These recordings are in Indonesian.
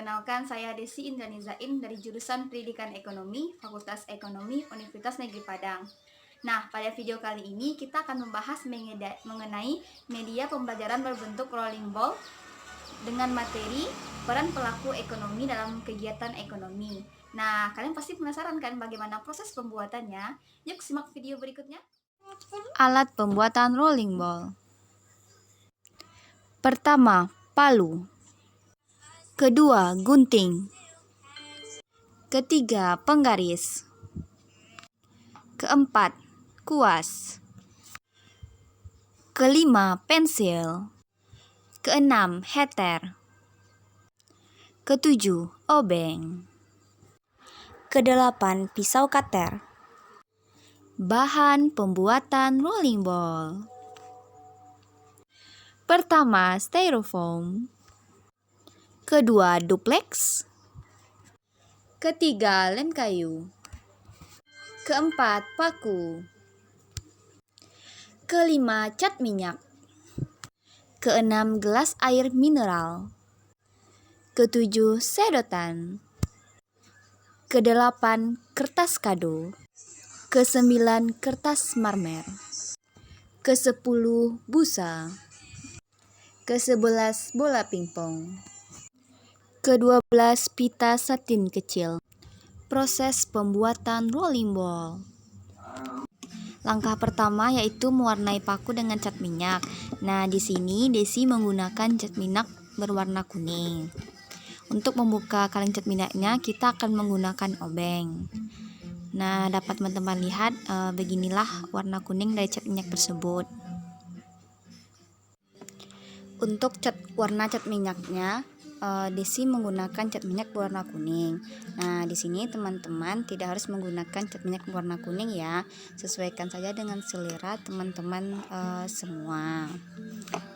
Perkenalkan, saya Desi Indranizain dari jurusan Pendidikan Ekonomi, Fakultas Ekonomi, Universitas Negeri Padang. Nah, pada video kali ini kita akan membahas mengenai media pembelajaran berbentuk rolling ball dengan materi peran pelaku ekonomi dalam kegiatan ekonomi. Nah, kalian pasti penasaran kan bagaimana proses pembuatannya? Yuk simak video berikutnya. Alat pembuatan rolling ball. Pertama, palu. Kedua, gunting. Ketiga, penggaris. Keempat, kuas. Kelima, pensil. Keenam, heter. Ketujuh, obeng. Kedelapan, pisau cutter. Bahan pembuatan rolling ball. Pertama, styrofoam. Kedua, duplex. Ketiga, lem kayu. Keempat, paku. Kelima, cat minyak. Keenam, gelas air mineral. Ketujuh, sedotan. Kedelapan, kertas kado. Kesembilan, kertas marmer. Kesepuluh, busa. Kesebelas, bola pingpong. Kedua belas, pita satin kecil. Proses pembuatan rolling ball. Langkah pertama yaitu mewarnai paku dengan cat minyak. Nah, di sini Desi menggunakan cat minyak berwarna kuning. Untuk membuka kaleng cat minyaknya, kita akan menggunakan obeng. Nah, dapat teman-teman lihat beginilah warna kuning dari cat minyak tersebut. Untuk warna cat minyaknya, Desi menggunakan cat minyak berwarna kuning. Nah, di sini teman-teman tidak harus menggunakan cat minyak berwarna kuning ya. Sesuaikan saja dengan selera teman-teman semua.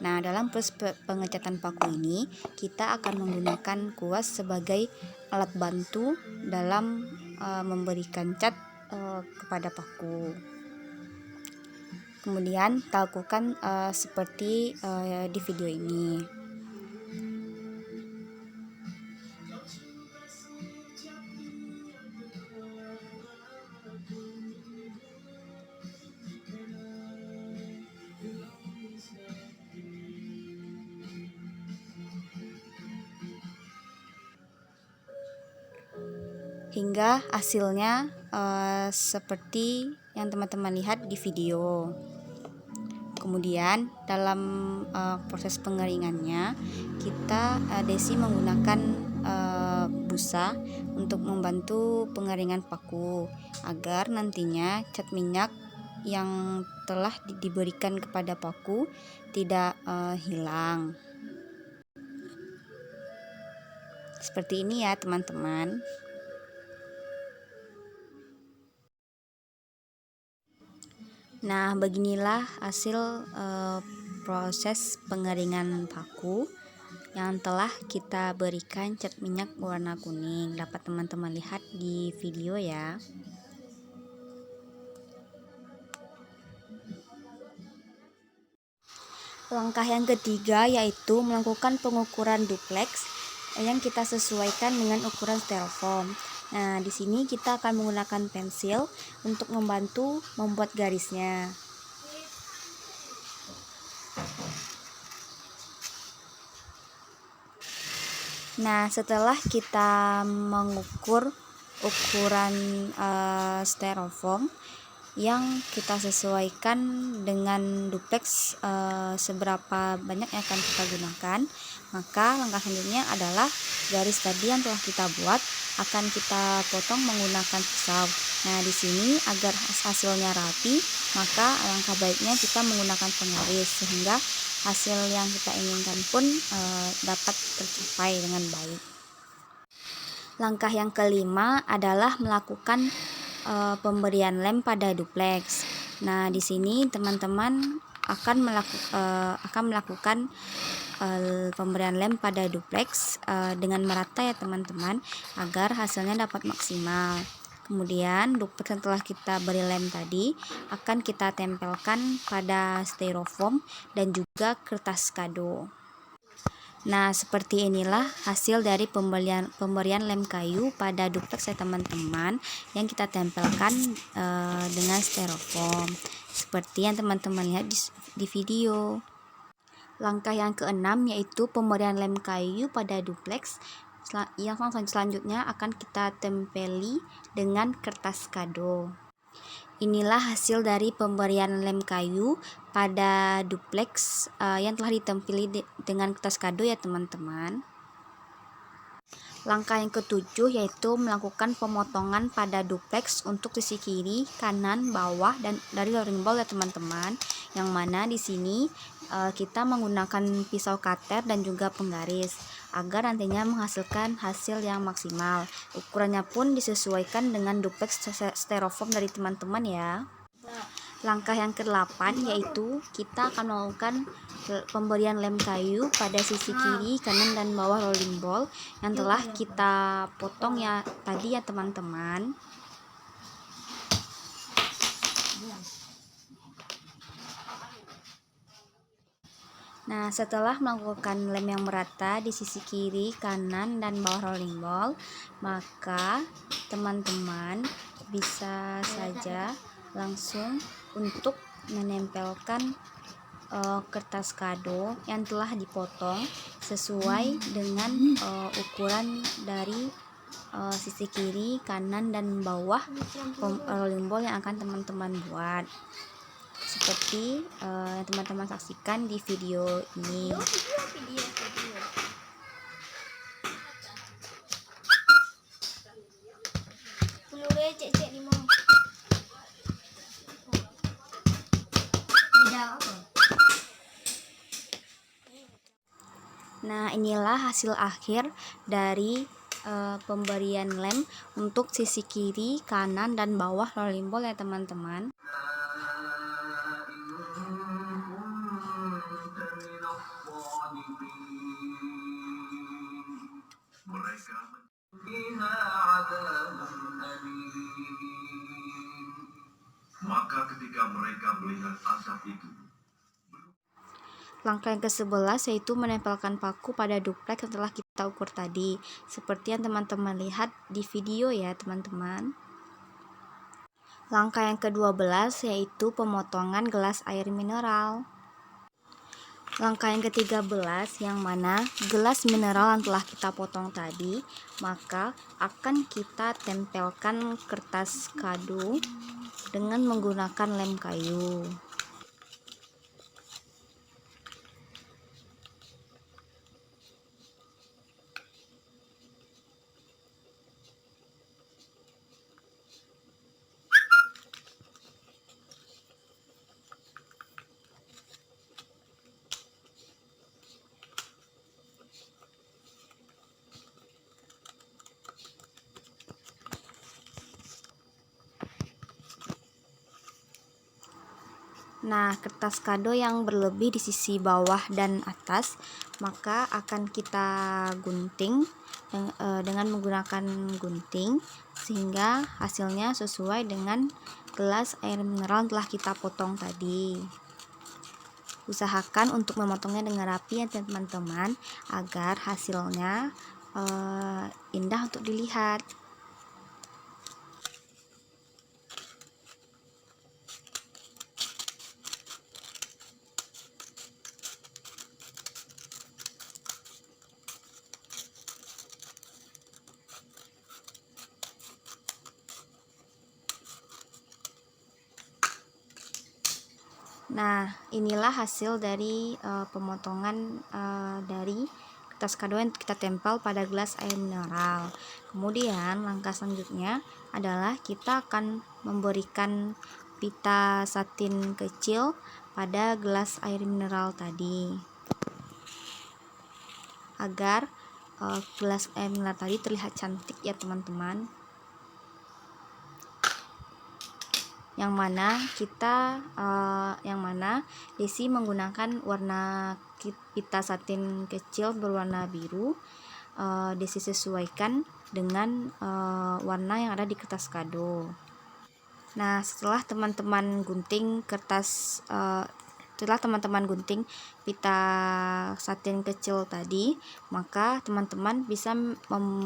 Nah, dalam proses pengecatan paku ini, kita akan menggunakan kuas sebagai alat bantu dalam memberikan cat kepada paku. Kemudian kita lakukan seperti di video ini. Hingga hasilnya seperti yang teman-teman lihat di video. Kemudian dalam proses pengeringannya, Desi menggunakan busa untuk membantu pengeringan paku agar nantinya cat minyak yang telah diberikan kepada paku tidak hilang. Seperti ini ya teman-teman. Nah, beginilah hasil proses pengeringan paku yang telah kita berikan cat minyak warna kuning. Dapat teman-teman lihat di video ya. Langkah yang ketiga yaitu melakukan pengukuran duplex yang kita sesuaikan dengan ukuran styrofoam. Nah, di sini kita akan menggunakan pensil untuk membantu membuat garisnya. Nah, setelah kita mengukur ukuran styrofoam yang kita sesuaikan dengan duplex seberapa banyak yang akan kita gunakan, maka langkah selanjutnya adalah garis tadi yang telah kita buat akan kita potong menggunakan pisau. Nah, di sini agar hasilnya rapi, maka alangkah baiknya kita menggunakan penggaris sehingga hasil yang kita inginkan pun dapat tercapai dengan baik. Langkah yang kelima adalah melakukan pemberian lem pada duplex. Nah, di sini teman-teman akan melakukan pemberian lem pada duplex dengan merata ya teman-teman, agar hasilnya dapat maksimal. Kemudian duplex yang telah kita beri lem tadi akan kita tempelkan pada styrofoam dan juga kertas kado. Nah, seperti inilah hasil dari pemberian lem kayu pada duplex ya teman-teman, yang kita tempelkan dengan styrofoam seperti yang teman-teman lihat di video. Langkah yang keenam yaitu pemberian lem kayu pada duplex. Yang selanjutnya akan kita tempeli dengan kertas kado. Inilah hasil dari pemberian lem kayu pada duplex yang telah ditempeli dengan kertas kado ya teman-teman. Langkah yang ketujuh yaitu melakukan pemotongan pada duplex untuk sisi kiri, kanan, bawah dan dari rolling ball ya teman-teman. Yang mana di sini kita menggunakan pisau cutter dan juga penggaris agar nantinya menghasilkan hasil yang maksimal. Ukurannya pun disesuaikan dengan duplex styrofoam dari teman-teman ya. Langkah yang ke-8 yaitu kita akan melakukan pemberian lem kayu pada sisi kiri, kanan dan bawah rolling ball yang telah kita potong ya tadi ya teman-teman. Nah, setelah melakukan lem yang merata di sisi kiri, kanan, dan bawah rolling ball, maka teman-teman bisa saja langsung untuk menempelkan kertas kado yang telah dipotong sesuai dengan ukuran dari sisi kiri, kanan, dan bawah rolling ball yang akan teman-teman buat. Seperti yang teman-teman saksikan di video ini. Nah, inilah hasil akhir dari pemberian lem untuk sisi kiri, kanan, dan bawah rolling ball ya teman-teman. Maka ketika mereka melihat asap itu, Langkah yang ke-11 yaitu menempelkan paku pada duplex yang telah kita ukur tadi, seperti yang teman-teman lihat di video ya teman-teman. Langkah yang ke-12 yaitu pemotongan gelas air mineral. Langkah yang ke-13 yang mana gelas mineral yang telah kita potong tadi, maka akan kita tempelkan kertas kado dengan menggunakan lem kayu. Nah, kertas kado yang berlebih di sisi bawah dan atas maka akan kita gunting dengan menggunakan gunting sehingga hasilnya sesuai dengan gelas air mineral yang telah kita potong tadi. Usahakan untuk memotongnya dengan rapi ya teman-teman agar hasilnya indah untuk dilihat. Nah, inilah hasil dari pemotongan dari kertas kado yang kita tempel pada gelas air mineral. Kemudian langkah selanjutnya adalah kita akan memberikan pita satin kecil pada gelas air mineral tadi, agar gelas air mineral tadi terlihat cantik ya teman-teman. Yang mana Desi menggunakan warna pita satin kecil berwarna biru. Desi sesuaikan dengan warna yang ada di kertas kado. Nah, setelah teman-teman gunting kertas setelah teman-teman gunting pita satin kecil tadi, maka teman-teman bisa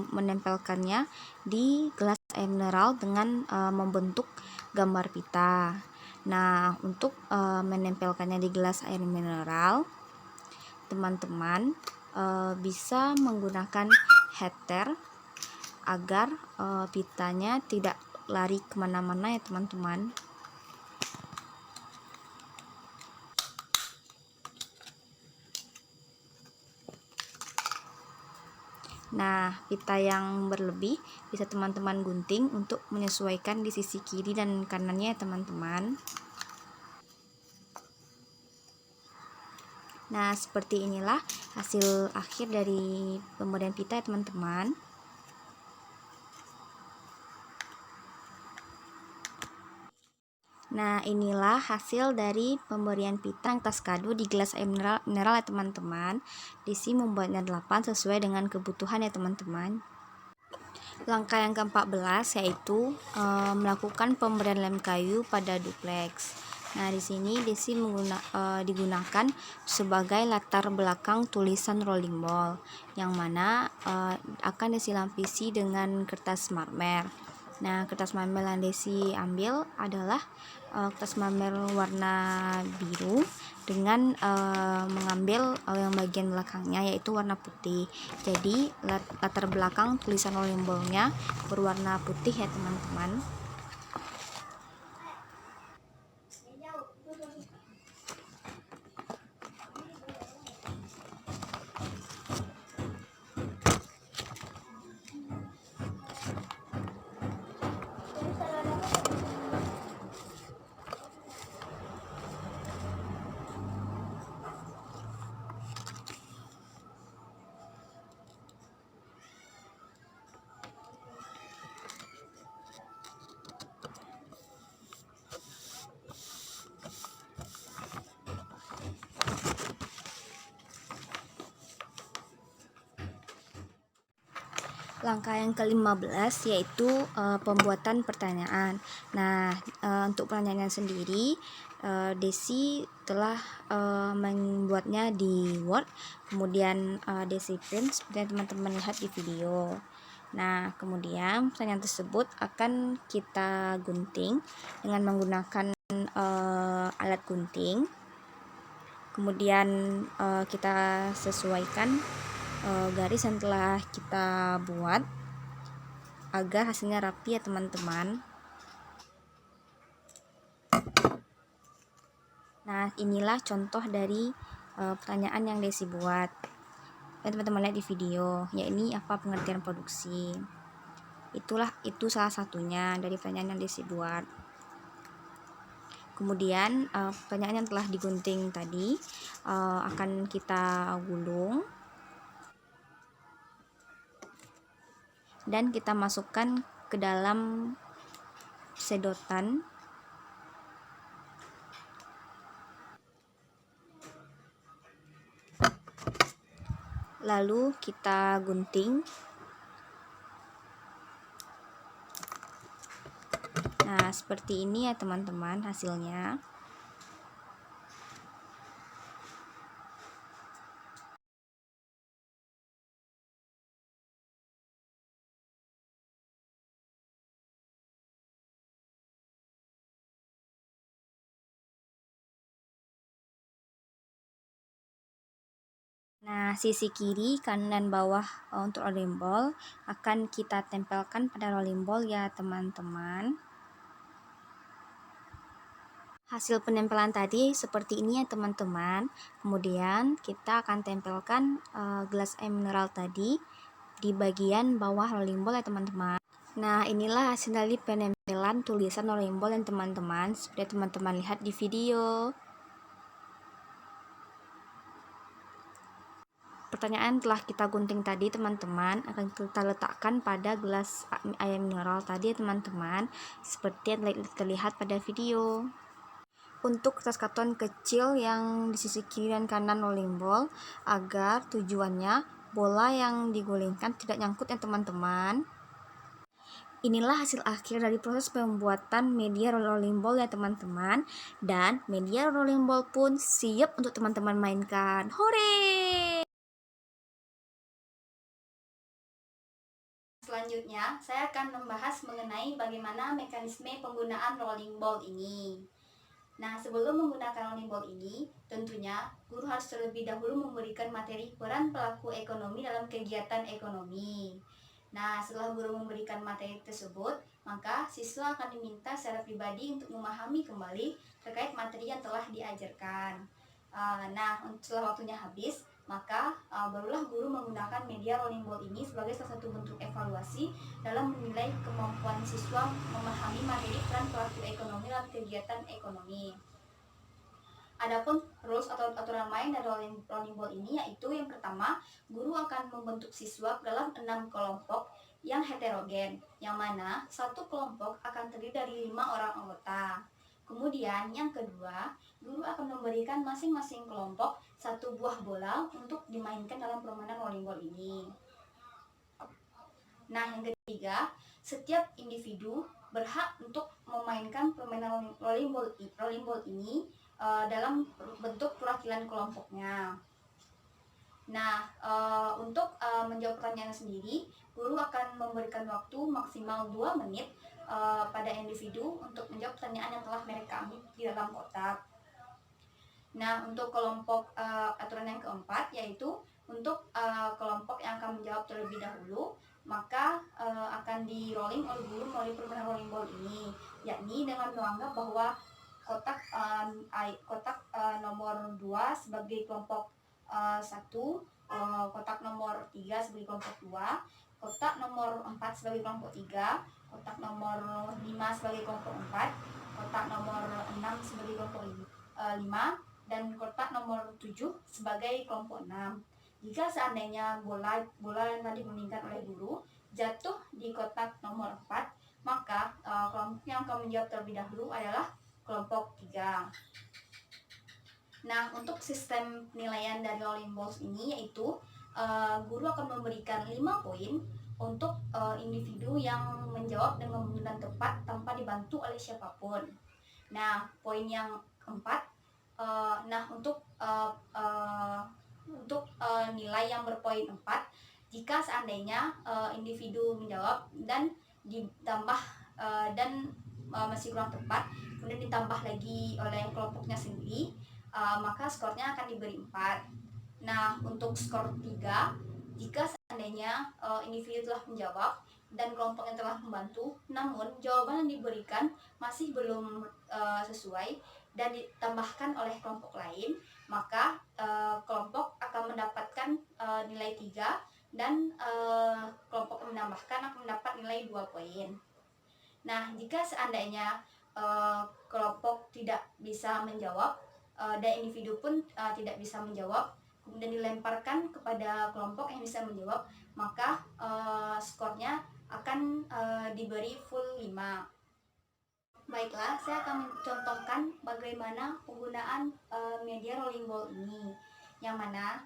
menempelkannya di gelas air mineral dengan membentuk gambar pita. Nah, untuk menempelkannya di gelas air mineral, teman-teman bisa menggunakan heater agar pitanya tidak lari kemana-mana ya teman-teman. Nah, pita yang berlebih bisa teman-teman gunting untuk menyesuaikan di sisi kiri dan kanannya ya teman-teman. Nah, seperti inilah hasil akhir dari pemberian pita ya teman-teman. Nah, inilah hasil dari pemberian pita tas kado di gelas air mineral ya teman-teman. Desi membuatnya 8 sesuai dengan kebutuhan ya teman-teman. Langkah yang ke-14 yaitu melakukan pemberian lem kayu pada duplex. Nah, di sini Desi digunakan sebagai latar belakang tulisan rolling ball, yang mana akan Desi lapisi dengan kertas marmer. Nah, kertas marmer yang Desi ambil adalah kertas marmer warna biru dengan mengambil yang bagian belakangnya yaitu warna putih. Jadi latar belakang tulisan rolling ball-nya berwarna putih ya teman-teman. Langkah yang ke-15 yaitu pembuatan pertanyaan. Nah, untuk pertanyaannya sendiri Desi telah membuatnya di Word, kemudian Desi print seperti yang teman-teman lihat di video. Nah, kemudian pertanyaan tersebut akan kita gunting dengan menggunakan alat gunting. Kemudian kita sesuaikan garis yang telah kita buat agar hasilnya rapi ya teman-teman. Nah, inilah contoh dari pertanyaan yang Desi buat. Dan teman-teman lihat di video, yakni apa pengertian produksi. Itu salah satunya dari pertanyaan yang Desi buat. Kemudian pertanyaan yang telah digunting tadi akan kita gulung dan kita masukkan ke dalam sedotan. Lalu kita gunting. Nah, seperti ini ya teman-teman hasilnya. Nah, sisi kiri, kanan, dan bawah untuk rolling ball akan kita tempelkan pada rolling ball ya teman-teman. Hasil penempelan tadi seperti ini ya teman-teman. Kemudian kita akan tempelkan gelas air mineral tadi di bagian bawah rolling ball ya teman-teman. Nah, inilah hasil dari penempelan tulisan rolling ball yang teman-teman seperti teman-teman lihat di video. Pertanyaan telah kita gunting tadi teman-teman akan kita letakkan pada gelas air mineral tadi teman-teman seperti yang terlihat pada video. Untuk kertas karton kecil yang di sisi kiri dan kanan rolling ball agar tujuannya bola yang digulingkan tidak nyangkut ya teman-teman. Inilah hasil akhir dari proses pembuatan media rolling ball ya teman-teman. Dan media rolling ball pun siap untuk teman-teman mainkan. Hore! Selanjutnya, saya akan membahas mengenai bagaimana mekanisme penggunaan rolling ball ini. Nah, sebelum menggunakan rolling ball ini, tentunya guru harus terlebih dahulu memberikan materi peran pelaku ekonomi dalam kegiatan ekonomi. Nah, setelah guru memberikan materi tersebut, maka siswa akan diminta secara pribadi untuk memahami kembali terkait materi yang telah diajarkan. Nah, setelah waktunya habis, maka barulah guru menggunakan media rolling ball ini sebagai salah satu bentuk evaluasi dalam menilai kemampuan siswa memahami materi peran pelaku ekonomi dalam kegiatan ekonomi. Adapun rules atau aturan main dari rolling ball ini yaitu yang pertama, guru akan membentuk siswa dalam 6 kelompok yang heterogen, yang mana satu kelompok akan terdiri dari 5 orang anggota. Kemudian yang kedua, guru akan memberikan masing-masing kelompok satu buah bola untuk dimainkan dalam permainan rolling ball ini. Nah, yang ketiga, setiap individu berhak untuk memainkan permainan rolling ball ini dalam bentuk perwakilan kelompoknya. Nah, untuk menjawab pertanyaan sendiri, guru akan memberikan waktu maksimal 2 menit pada individu untuk menjawab pertanyaan yang telah mereka ambil di dalam kotak. Nah, untuk kelompok aturan yang keempat, yaitu untuk kelompok yang akan menjawab terlebih dahulu, maka akan di rolling oleh guru melalui permainan rolling ball ini, yakni dengan menganggap bahwa kotak nomor 2 sebagai kelompok 1, kotak nomor 3 sebagai kelompok 2, kotak nomor 4 sebagai kelompok 3, kotak nomor 5 sebagai kelompok 4, kotak nomor 6 sebagai kelompok 5, dan kotak nomor 7 sebagai kelompok 6. Jika seandainya bola yang tadi dimainkan oleh guru jatuh di kotak nomor 4, maka kelompok yang akan menjawab terlebih dahulu adalah kelompok 3. Nah, untuk sistem penilaian dari rolling balls ini yaitu guru akan memberikan 5 poin untuk individu yang menjawab dengan tepat tanpa dibantu oleh siapapun. Nah, poin yang keempat, untuk nilai yang berpoin 4, jika seandainya individu menjawab dan ditambah masih kurang tepat, kemudian ditambah lagi oleh kelompoknya sendiri, maka skornya akan diberi 4. Nah, untuk skor 3, jika seandainya individu telah menjawab dan kelompoknya telah membantu, namun jawaban yang diberikan masih belum sesuai dan ditambahkan oleh kelompok lain, maka kelompok akan mendapatkan nilai 3 dan kelompok yang menambahkan akan mendapat nilai 2 poin. Nah, jika seandainya kelompok tidak bisa menjawab dan individu pun tidak bisa menjawab, kemudian dilemparkan kepada kelompok yang bisa menjawab, maka skornya akan diberi full 5. Baiklah, saya akan mencontohkan bagaimana penggunaan media rolling ball ini, yang mana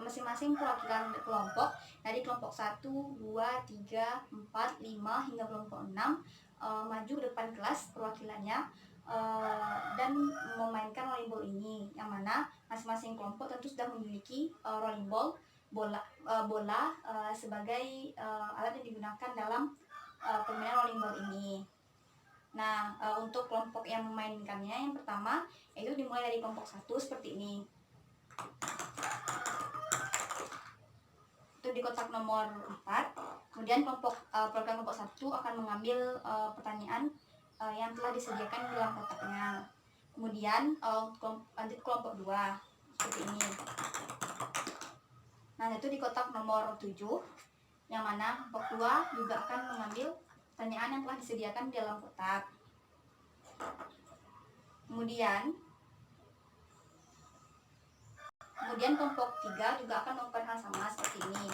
masing-masing perwakilan kelompok dari kelompok 1, 2, 3, 4, 5 hingga kelompok 6 maju ke depan kelas perwakilannya dan memainkan rolling ball ini, yang mana masing-masing kelompok tentu sudah memiliki rolling ball bola sebagai alat yang digunakan dalam permainan rolling ball ini. Nah, untuk kelompok yang memainkannya, yang pertama yaitu dimulai dari kelompok 1 seperti ini. Itu di kotak nomor 4. Kemudian program kelompok 1 akan mengambil pertanyaan yang telah disediakan di dalam kotaknya. Kemudian lanjut kelompok 2 seperti ini. Nah, itu di kotak nomor 7, yang mana kelompok 2 juga akan mengambil pertanyaan yang telah disediakan di dalam kotak. Kemudian kelompok 3 juga akan melakukan hal sama seperti ini.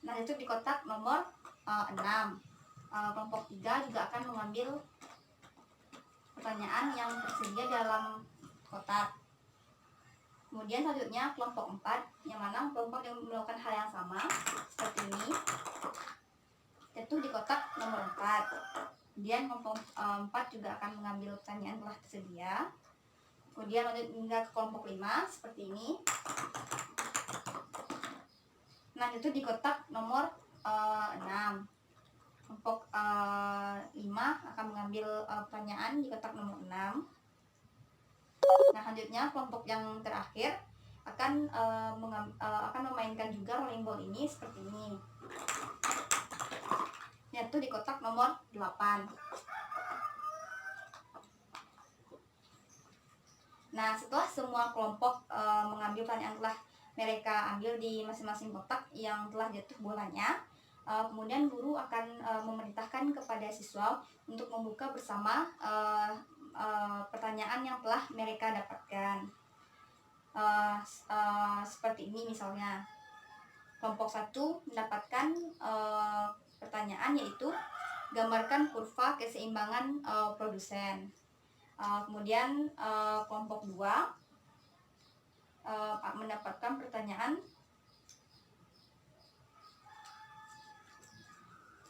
Nah, itu di kotak nomor 6. Kelompok 3 juga akan mengambil pertanyaan yang tersedia dalam kotak. Kemudian selanjutnya kelompok 4, yang mana kelompok yang melakukan hal yang sama seperti ini. jatuh di kotak nomor 4. Kemudian kelompok 4 juga akan mengambil pertanyaan telah tersedia. Kemudian lanjut hingga ke kelompok 5 seperti ini. Nah, itu di kotak nomor 6. Kelompok 5 akan mengambil pertanyaan di kotak nomor 6. Nah, selanjutnya kelompok yang terakhir akan memainkan juga rolling ball ini seperti ini, yaitu di kotak nomor 8. Nah, setelah semua kelompok mengambil pertanyaan telah mereka ambil di masing-masing kotak yang telah jatuh bolanya, kemudian guru akan memerintahkan kepada siswa untuk membuka bersama pertanyaan yang telah mereka dapatkan. Seperti ini misalnya, kelompok 1 mendapatkan pertanyaan yaitu gambarkan kurva keseimbangan produsen. Kemudian kelompok 2 mendapatkan pertanyaan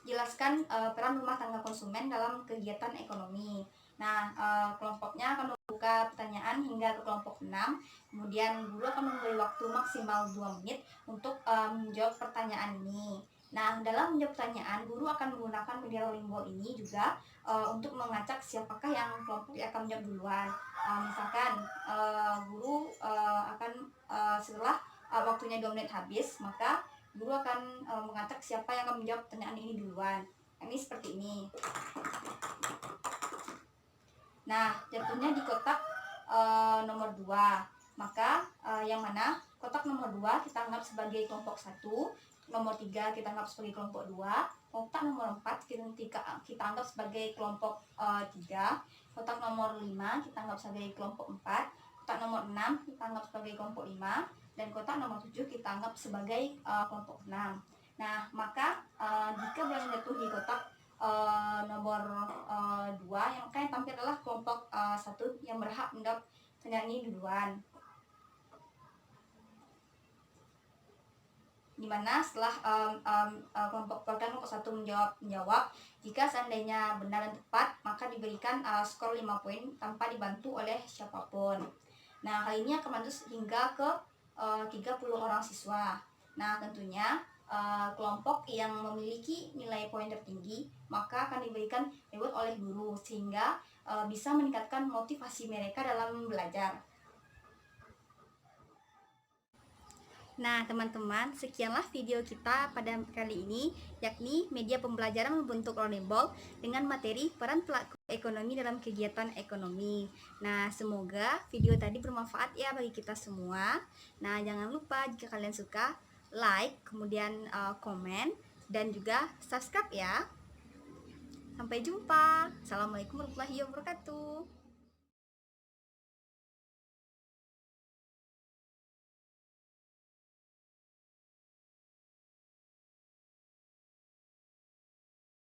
jelaskan peran rumah tangga konsumen dalam kegiatan ekonomi. Nah, kelompoknya akan membuka pertanyaan hingga ke kelompok 6. Kemudian guru akan memberi waktu maksimal 2 menit untuk menjawab pertanyaan ini. Nah, dalam menjawab pertanyaan, guru akan menggunakan media rolling ball ini juga untuk mengacak siapakah yang kelompok yang akan menjawab duluan. Misalkan guru akan setelah waktunya 2 menit habis, maka guru akan mengacak siapa yang akan menjawab pertanyaan ini duluan. Ini seperti ini. Nah, jatuhnya di kotak nomor 2. Maka yang mana kotak nomor 2 kita anggap sebagai kelompok 1, nomor 3 kita anggap sebagai kelompok 2, kotak nomor 4 kita anggap sebagai kelompok 3, kotak nomor 5 kita anggap sebagai kelompok 4, kotak nomor 6 kita anggap sebagai kelompok 5, dan kotak nomor 7 kita anggap sebagai kelompok 6. Nah, maka jika bola jatuh di kotak nomor 2, yang akan tampil adalah kelompok 1 yang berhak menjawab pertanyaan ini duluan. Dimana setelah kelompok 1 menjawab, jika seandainya benar dan tepat, maka diberikan skor 5 poin tanpa dibantu oleh siapapun. Nah, hal ini akan lanjut hingga ke 30 orang siswa. Nah, tentunya kelompok yang memiliki nilai poin tertinggi maka akan diberikan reward oleh guru sehingga bisa meningkatkan motivasi mereka dalam belajar. Nah, teman-teman, sekianlah video kita pada kali ini, yakni media pembelajaran membentuk rolling ball dengan materi peran pelaku ekonomi dalam kegiatan ekonomi. Nah, semoga video tadi bermanfaat ya bagi kita semua. Nah, jangan lupa jika kalian suka, like, kemudian komen, dan juga subscribe ya. Sampai jumpa. Assalamualaikum warahmatullahi wabarakatuh.